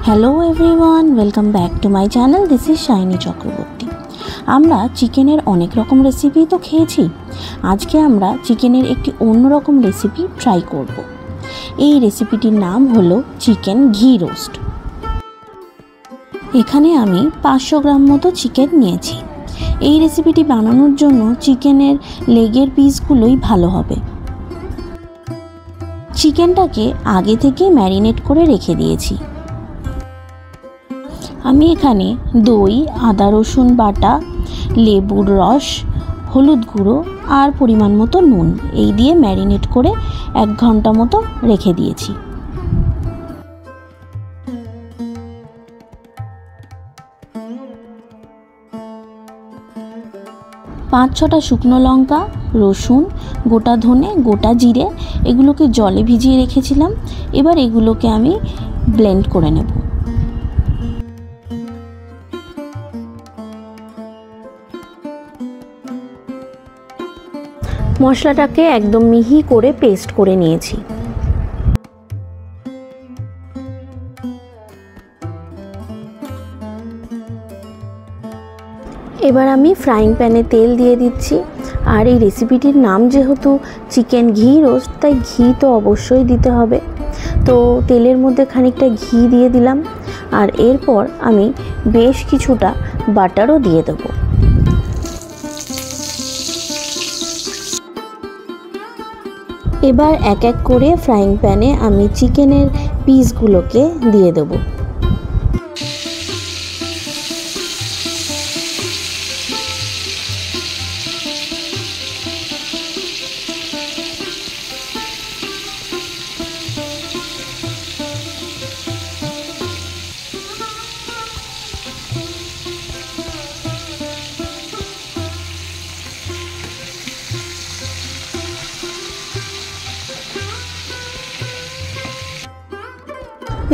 Hello everyone, welcome back to my channel. This is shiny Chakraborty. আমরা চিকেনের অনেক রকম রেসিপি তো খেয়েছি। আজকে আমরা চিকেনের একটি অন্যরকম রেসিপি ট্রাই করব। এই রেসিপিটির নাম হলো চিকেন ঘি রোস্ট। এখানে আমি 500 গ্রাম মতো চিকেন নিয়েছি। এই রেসিপিটি বানানোর জন্য চিকেনের লেগের পিসগুলোই ভালো হবে। চিকেনটাকে আগে থেকে ম্যারিনেট করে রেখে দিয়েছি। আমি এখানে দই, আদা রসুন বাটা, লেবুর রস, হলুদ গুঁড়ো আর পরিমাণ মতো নুন এই দিয়ে ম্যারিনেট করে 1 ঘন্টা মতো রেখে দিয়েছি। পাঁচ ছটা শুকনো লঙ্কা, রসুন, গোটা ধনে, গোটা জিরে এগুলোকে জলে ভিজিয়ে রেখেছিলাম। এবার এগুলোকে আমি ব্লেন্ড করে নেব। মশলাটাকে একদম মিহি করে পেস্ট করে নিয়েছি। এবার আমি ফ্রাইং প্যানে তেল দিয়ে দিচ্ছি। আর এই রেসিপিটির নাম যেহেতু চিকেন ঘি রোস্ট, তাই ঘি তো অবশ্যই দিতে হবে। তো তেলের মধ্যে খানিকটা ঘি দিয়ে দিলাম। আর এরপর আমি বেশ কিছুটা বাটারও দিয়ে দেবো। এবার এক এক করে ফ্রাইং প্যানে আমি চিকেনের পিসগুলোকে দিয়ে দেব।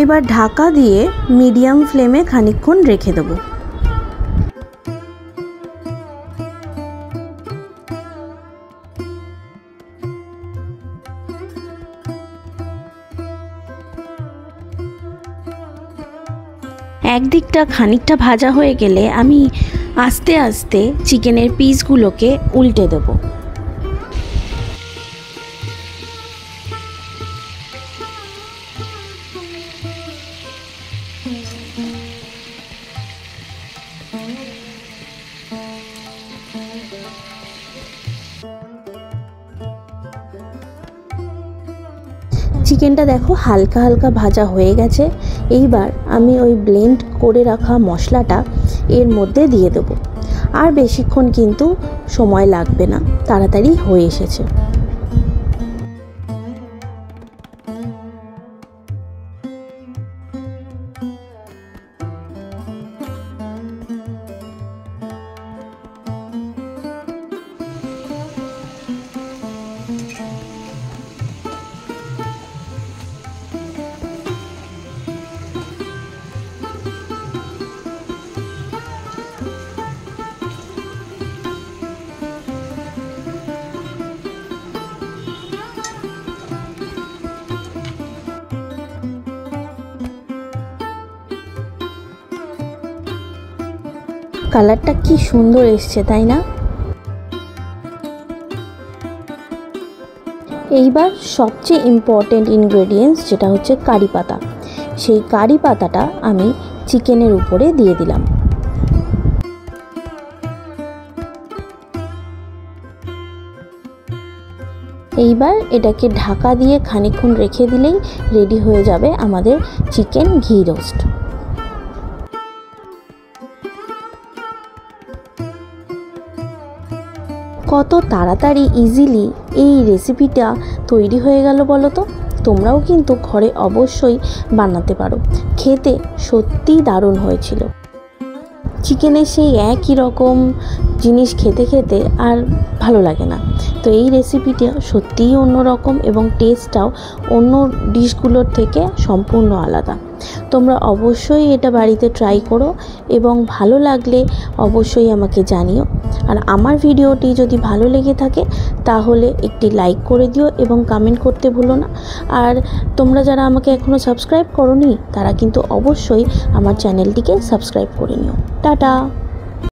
এবার ঢাকা দিয়ে মিডিয়াম ফ্লেমে খানিকক্ষণ রেখে দেব। একদিকটা খানিকটা ভাজা হয়ে গেলে আমি আস্তে আস্তে চিকেনের পিসগুলোকে উল্টে দেব। চিকেনটা দেখো হালকা হালকা ভাজা হয়ে গেছে। এইবার আমি ওই ব্লেন্ড করে রাখা মশলাটা এর মধ্যে দিয়ে দেব। আর বেশিক্ষণ কিন্তু সময় লাগবে না, তাড়াতাড়ি হয়ে এসেছে। কালারটা কি সুন্দর এসছে, তাই না? এইবার সবচেয়ে ইম্পর্টেন্ট ইনগ্রেডিয়েন্টস যেটা হচ্ছে কারি পাতা, সেই কারি পাতাটা আমি চিকেনের উপরে দিয়ে দিলাম। এইবার এটাকে ঢাকা দিয়ে খানিকক্ষণ রেখে দিলেই রেডি হয়ে যাবে আমাদের চিকেন ঘি রোস্ট। কত তাড়াতাড়ি ইজিলি এই রেসিপিটা তৈরি হয়ে গেল বলো তো। তোমরাও কিন্তু ঘরে অবশ্যই বানাতে পারো। খেতে সত্যিই দারুণ হয়েছিল। চিকেনের সেই একই রকম জিনিস খেতে খেতে আর ভালো লাগে না। তো এই রেসিপিটা সত্যিই অন্যরকম এবং টেস্টটাও অন্য ডিশগুলোর থেকে সম্পূর্ণ আলাদা। তোমরা অবশ্যই এটা বাড়িতে ট্রাই করো এবং ভালো লাগলে অবশ্যই আমাকে জানিও। আর আমার ভিডিওটি যদি ভালো লেগে থাকে তাহলে একটি লাইক করে দিও এবং কমেন্ট করতে ভুলো না। আর তোমরা যারা আমাকে এখনও সাবস্ক্রাইব করোনি তারা কিন্তু অবশ্যই আমার চ্যানেলটিকে সাবস্ক্রাইব করে নিও। টাটা।